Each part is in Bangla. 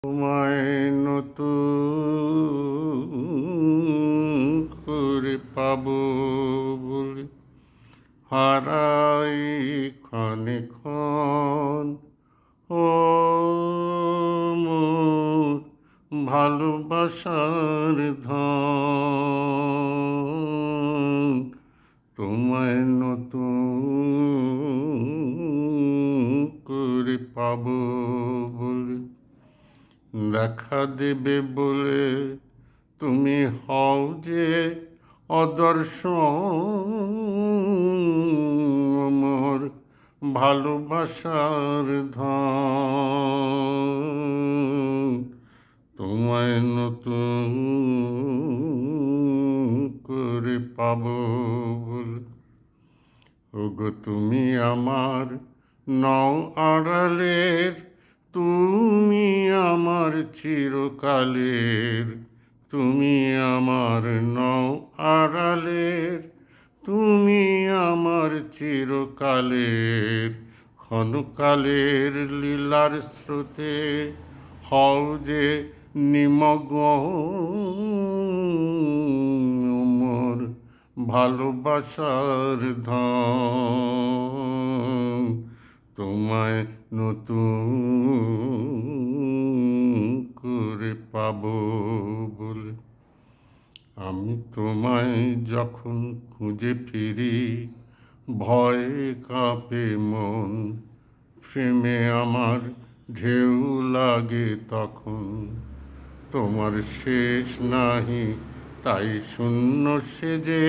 তোমায় নতুন করে পাবো বলে হারাই ক্ষণে ক্ষণ। ও মোর ভালোবাসার ধন, তোমায় নতুন করে পাবো বলে দেখা দেবে বলে তুমি হও যে অদর্শন, মোর ভালোবাসার ধন, তোমায় নতুন করে পাবো বলে। ওগো তুমি আমার নও আড়ালের, তুমি আমার চিরকালের, তুমি আমার নও আড়ালের, তুমি আমার চিরকালের। ক্ষণকালের লীলার স্রোতে হও যে নিমগ্ন, মোর ভালোবাসার ধন, তোমায় নতুন করে পাবো বলে। আমি তোমায় যখন খুঁজে ফিরি ভয়ে কাঁপে মন, প্রেমে আমার ঢেউ লাগে তখন। তোমার শেষ নাহি তাই শূন্য সেজে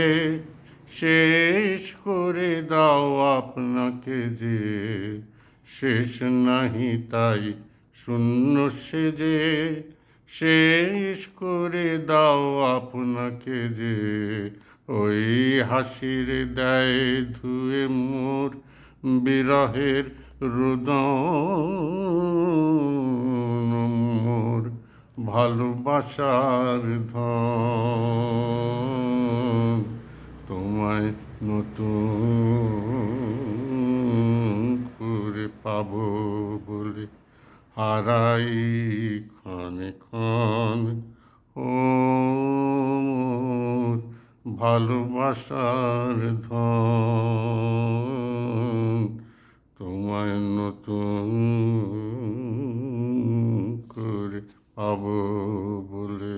শেষ করে দাও আপনাকে যে, শেষ নাহি তাই শূন্য সেজে শেষ করে দাও আপনাকে যে। ওই হাসির দেয় ধুয়ে মোর বিরহের রোদন, মোর ভালোবাসার ধন, তোমায় নতুন করে পাবো বলে হারাই ক্ষণে ক্ষণ। ও মোর ভালোবাসার ধন, তোমায় নতুন করে পাবো বলে।